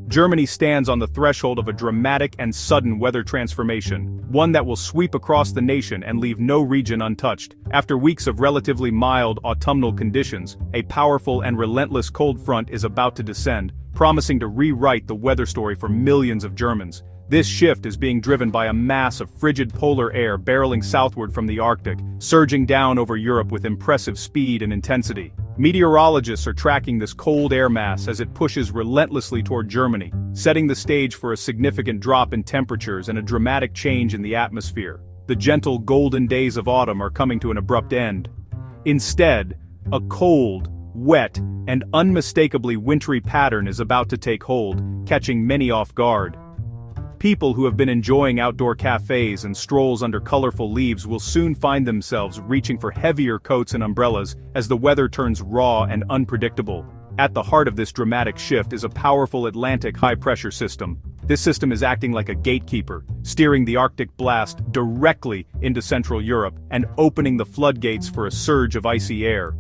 Germany stands on the threshold of a dramatic and sudden weather transformation, one that will sweep across the nation and leave no region untouched. After weeks of relatively mild autumnal conditions, a powerful and relentless cold front is about to descend, promising to rewrite the weather story for millions of Germans. This shift is being driven by a mass of frigid polar air barreling southward from the Arctic, surging down over Europe with impressive speed and intensity. Meteorologists are tracking this cold air mass as it pushes relentlessly toward Germany, setting the stage for a significant drop in temperatures and a dramatic change in the atmosphere. The gentle golden days of autumn are coming to an abrupt end. Instead, a cold, wet, and unmistakably wintry pattern is about to take hold, catching many off guard. People who have been enjoying outdoor cafes and strolls under colorful leaves will soon find themselves reaching for heavier coats and umbrellas as the weather turns raw and unpredictable. At the heart of this dramatic shift is a powerful Atlantic high-pressure system. This system is acting like a gatekeeper, steering the Arctic blast directly into Central Europe and opening the floodgates for a surge of icy air.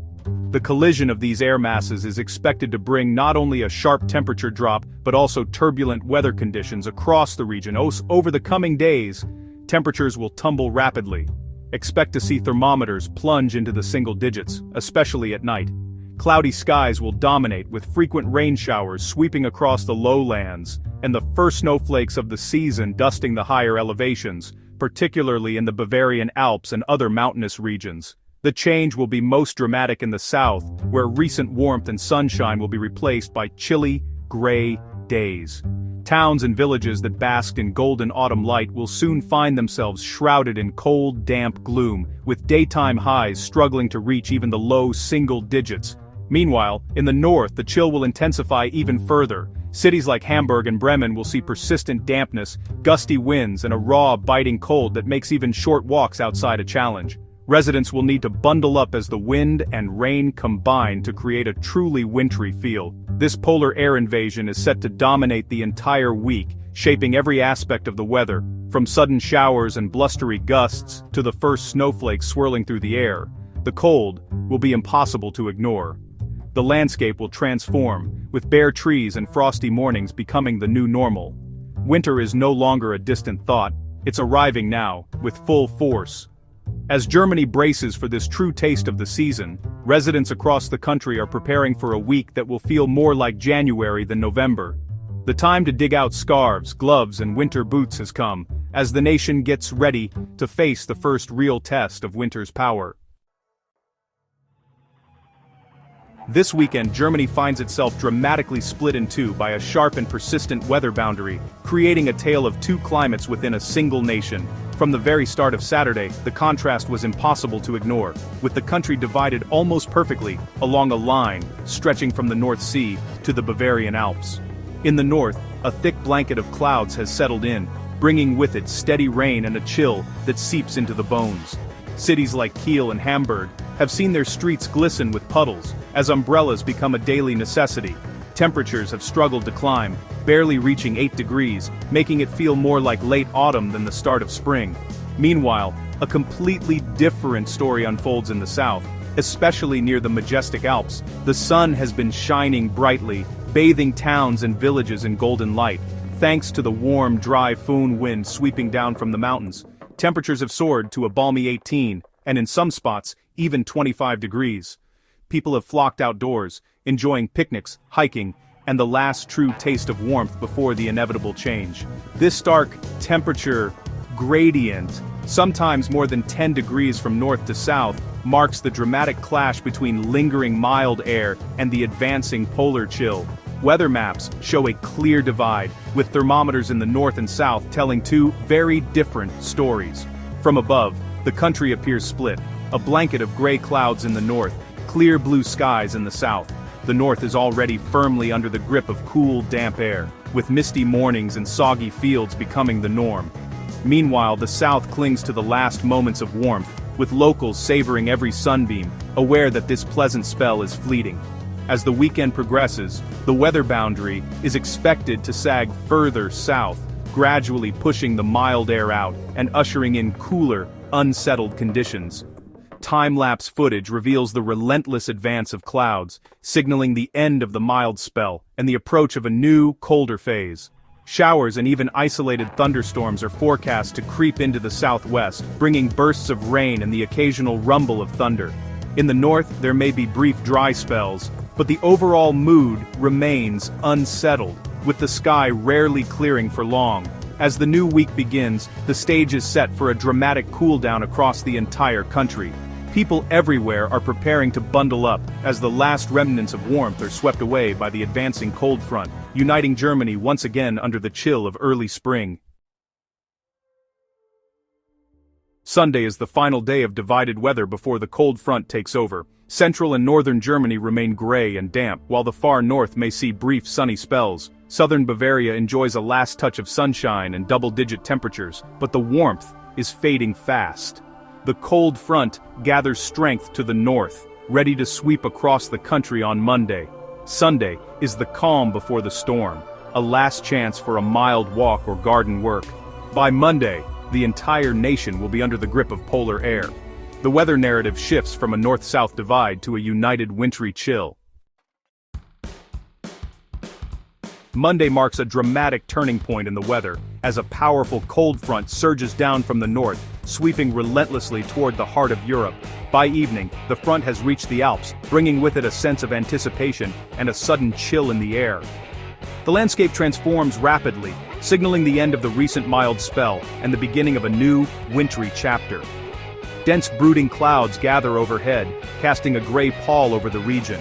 The collision of these air masses is expected to bring not only a sharp temperature drop but also turbulent weather conditions across the region. Over the coming days, temperatures will tumble rapidly. Expect to see thermometers plunge into the single digits, especially at night. Cloudy skies will dominate with frequent rain showers sweeping across the lowlands, and the first snowflakes of the season dusting the higher elevations, particularly in the Bavarian Alps and other mountainous regions. The change will be most dramatic in the south, where recent warmth and sunshine will be replaced by chilly, gray days. Towns and villages that basked in golden autumn light will soon find themselves shrouded in cold, damp gloom, with daytime highs struggling to reach even the low single digits. Meanwhile, in the north, the chill will intensify even further. Cities like Hamburg and Bremen will see persistent dampness, gusty winds, and a raw, biting cold that makes even short walks outside a challenge. Residents will need to bundle up as the wind and rain combine to create a truly wintry feel. This polar air invasion is set to dominate the entire week, shaping every aspect of the weather, from sudden showers and blustery gusts to the first snowflakes swirling through the air. The cold will be impossible to ignore. The landscape will transform, with bare trees and frosty mornings becoming the new normal. Winter is no longer a distant thought, it's arriving now, with full force. As Germany braces for this true taste of the season, residents across the country are preparing for a week that will feel more like January than November. The time to dig out scarves, gloves, and winter boots has come, as the nation gets ready to face the first real test of winter's power. This weekend, Germany finds itself dramatically split in two by a sharp and persistent weather boundary, creating a tale of two climates within a single nation. From the very start of Saturday, the contrast was impossible to ignore, with the country divided almost perfectly along a line stretching from the North Sea to the Bavarian Alps. In the north, a thick blanket of clouds has settled in, bringing with it steady rain and a chill that seeps into the bones. Cities like Kiel and Hamburg have seen their streets glisten with puddles, as umbrellas become a daily necessity. Temperatures have struggled to climb, barely reaching 8 degrees, making it feel more like late autumn than the start of spring. Meanwhile, a completely different story unfolds in the south, especially near the majestic Alps. The sun has been shining brightly, bathing towns and villages in golden light. Thanks to the warm, dry foehn wind sweeping down from the mountains, temperatures have soared to a balmy 18, and in some spots, even 25 degrees. People have flocked outdoors, enjoying picnics, hiking, and the last true taste of warmth before the inevitable change. This stark temperature gradient, sometimes more than 10 degrees from north to south, marks the dramatic clash between lingering mild air and the advancing polar chill. Weather maps show a clear divide, with thermometers in the north and south telling two very different stories. From above, the country appears split, a blanket of gray clouds in the north, clear blue skies in the south. The north is already firmly under the grip of cool, damp air, with misty mornings and soggy fields becoming the norm. Meanwhile, the south clings to the last moments of warmth, with locals savoring every sunbeam, aware that this pleasant spell is fleeting. As the weekend progresses, the weather boundary is expected to sag further south, gradually pushing the mild air out and ushering in cooler, unsettled conditions. Time-lapse footage reveals the relentless advance of clouds, signaling the end of the mild spell and the approach of a new, colder phase. Showers and even isolated thunderstorms are forecast to creep into the southwest, bringing bursts of rain and the occasional rumble of thunder. In the north, there may be brief dry spells, but the overall mood remains unsettled, with the sky rarely clearing for long. As the new week begins, the stage is set for a dramatic cool-down across the entire country. People everywhere are preparing to bundle up, as the last remnants of warmth are swept away by the advancing cold front, uniting Germany once again under the chill of early spring. Sunday is the final day of divided weather before the cold front takes over. Central and northern Germany remain gray and damp, while the far north may see brief sunny spells. Southern Bavaria enjoys a last touch of sunshine and double-digit temperatures, but the warmth is fading fast. The cold front gathers strength to the north, ready to sweep across the country on Monday. Sunday is the calm before the storm, a last chance for a mild walk or garden work. By Monday, the entire nation will be under the grip of polar air. The weather narrative shifts from a north-south divide to a united wintry chill. Monday marks a dramatic turning point in the weather, as a powerful cold front surges down from the north, sweeping relentlessly toward the heart of Europe. By evening, the front has reached the Alps, bringing with it a sense of anticipation and a sudden chill in the air. The landscape transforms rapidly, signaling the end of the recent mild spell and the beginning of a new, wintry chapter. Dense brooding clouds gather overhead, casting a gray pall over the region.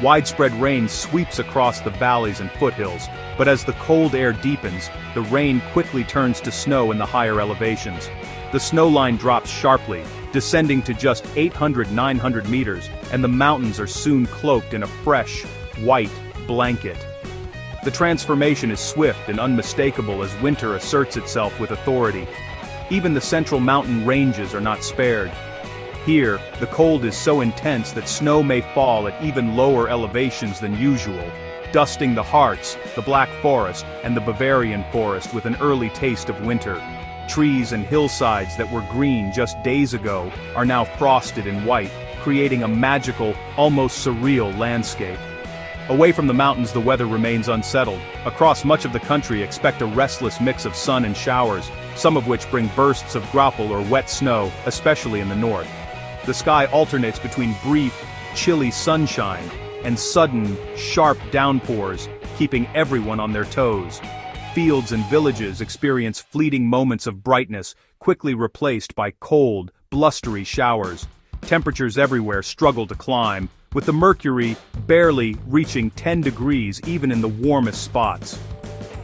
Widespread rain sweeps across the valleys and foothills, but as the cold air deepens, the rain quickly turns to snow in the higher elevations. The snow line drops sharply, descending to just 800–900 meters, and the mountains are soon cloaked in a fresh, white blanket. The transformation is swift and unmistakable as winter asserts itself with authority. Even the central mountain ranges are not spared. Here, the cold is so intense that snow may fall at even lower elevations than usual, dusting the Harz, the Black Forest, and the Bavarian Forest with an early taste of winter. Trees and hillsides that were green just days ago are now frosted and white, creating a magical, almost surreal landscape. Away from the mountains, the weather remains unsettled. Across much of the country, expect a restless mix of sun and showers, some of which bring bursts of graupel or wet snow, especially in the north. The sky alternates between brief, chilly sunshine and sudden, sharp downpours, keeping everyone on their toes. Fields and villages experience fleeting moments of brightness, quickly replaced by cold, blustery showers. Temperatures everywhere struggle to climb, with the mercury barely reaching 10 degrees even in the warmest spots.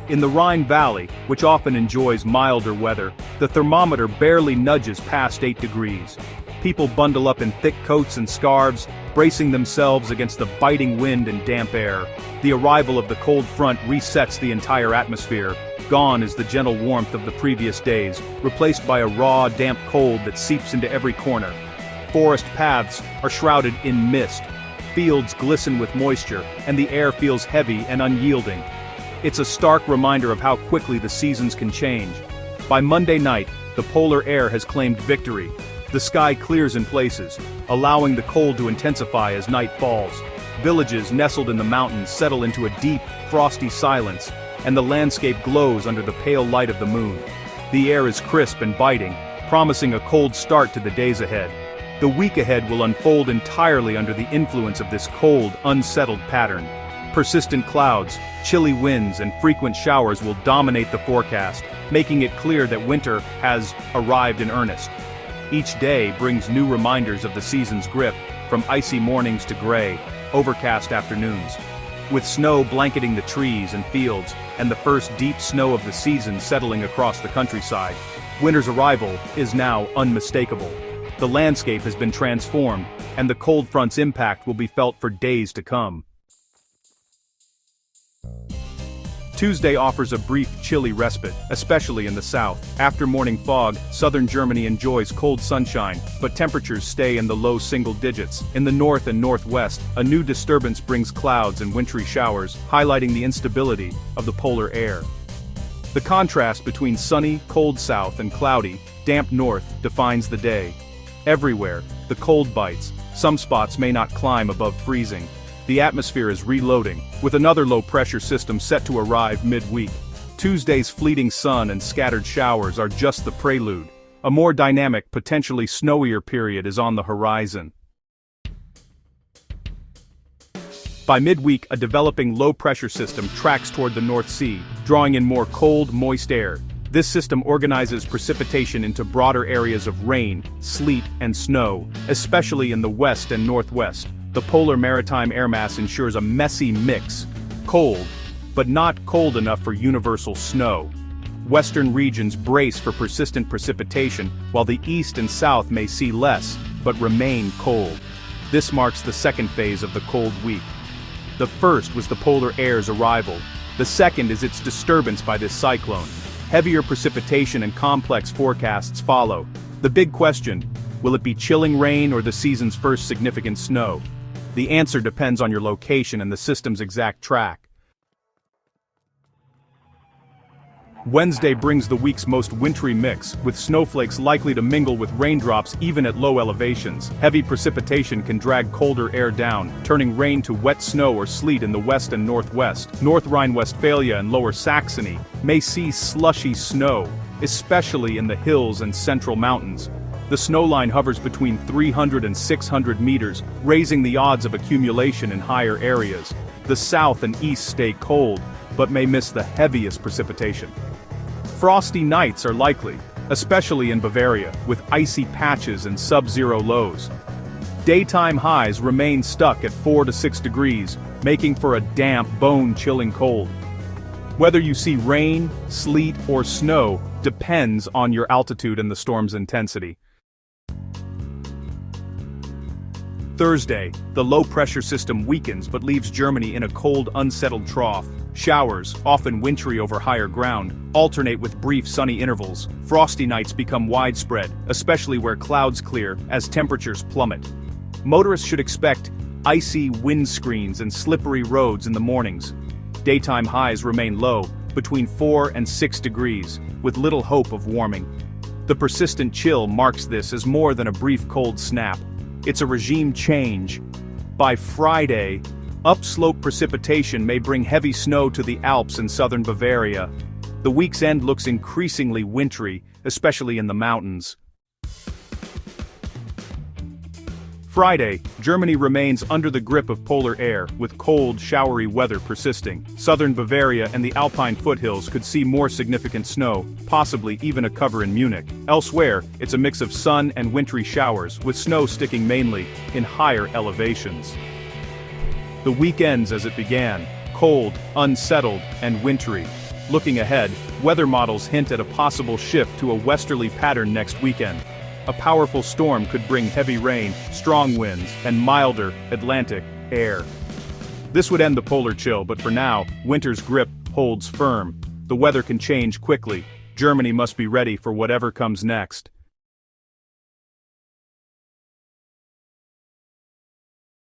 In the Rhine Valley, which often enjoys milder weather, the thermometer barely nudges past 8 degrees. People bundle up in thick coats and scarves, bracing themselves against the biting wind and damp air. The arrival of the cold front resets the entire atmosphere. Gone is the gentle warmth of the previous days, replaced by a raw, damp cold that seeps into every corner. Forest paths are shrouded in mist. Fields glisten with moisture, and the air feels heavy and unyielding. It's a stark reminder of how quickly the seasons can change. By Monday night, the polar air has claimed victory. The sky clears in places, allowing the cold to intensify as night falls. Villages nestled in the mountains settle into a deep, frosty silence, and the landscape glows under the pale light of the moon. The air is crisp and biting, promising a cold start to the days ahead. The week ahead will unfold entirely under the influence of this cold, unsettled pattern. Persistent clouds, chilly winds, and frequent showers will dominate the forecast, making it clear that winter has arrived in earnest. Each day brings new reminders of the season's grip, from icy mornings to gray, overcast afternoons. With snow blanketing the trees and fields, and the first deep snow of the season settling across the countryside, winter's arrival is now unmistakable. The landscape has been transformed, and the cold front's impact will be felt for days to come. Tuesday offers a brief, chilly respite, especially in the south. After morning fog, southern Germany enjoys cold sunshine, but temperatures stay in the low single digits. In the north and northwest, a new disturbance brings clouds and wintry showers, highlighting the instability of the polar air. The contrast between sunny, cold south and cloudy, damp north defines the day. Everywhere, the cold bites. Some spots may not climb above freezing. The atmosphere is reloading, with another low-pressure system set to arrive mid-week. Tuesday's fleeting sun and scattered showers are just the prelude. A more dynamic, potentially snowier period is on the horizon. By midweek, a developing low-pressure system tracks toward the North Sea, drawing in more cold, moist air. This system organizes precipitation into broader areas of rain, sleet, and snow, especially in the west and northwest. The polar maritime air mass ensures a messy mix. Cold, but not cold enough for universal snow. Western regions brace for persistent precipitation, while the east and south may see less, but remain cold. This marks the second phase of the cold week. The first was the polar air's arrival. The second is its disturbance by this cyclone. Heavier precipitation and complex forecasts follow. The big question, will it be chilling rain or the season's first significant snow? The answer depends on your location and the system's exact track. Wednesday brings the week's most wintry mix, with snowflakes likely to mingle with raindrops even at low elevations. Heavy precipitation can drag colder air down, turning rain to wet snow or sleet in the west and northwest. North Rhine-Westphalia and Lower Saxony may see slushy snow, especially in the hills and central mountains. The snow line hovers between 300 and 600 meters, raising the odds of accumulation in higher areas. The south and east stay cold, but may miss the heaviest precipitation. Frosty nights are likely, especially in Bavaria, with icy patches and sub-zero lows. Daytime highs remain stuck at 4 to 6 degrees, making for a damp, bone-chilling cold. Whether you see rain, sleet, or snow depends on your altitude and the storm's intensity. Thursday, the low-pressure system weakens but leaves Germany in a cold, unsettled trough. Showers, often wintry over higher ground, alternate with brief sunny intervals. Frosty nights become widespread, especially where clouds clear, as temperatures plummet. Motorists should expect icy windscreens and slippery roads in the mornings. Daytime highs remain low, between 4 and 6 degrees, with little hope of warming. The persistent chill marks this as more than a brief cold snap. It's a regime change. By Friday, upslope precipitation may bring heavy snow to the Alps and southern Bavaria. The week's end looks increasingly wintry, especially in the mountains. Friday, Germany remains under the grip of polar air, with cold, showery weather persisting. Southern Bavaria and the Alpine foothills could see more significant snow, possibly even a cover in Munich. Elsewhere, it's a mix of sun and wintry showers, with snow sticking mainly in higher elevations. The week ends as it began, cold, unsettled, and wintry. Looking ahead, weather models hint at a possible shift to a westerly pattern next weekend. A powerful storm could bring heavy rain, strong winds, and milder, Atlantic, air. This would end the polar chill, but for now, winter's grip holds firm. The weather can change quickly. Germany must be ready for whatever comes next.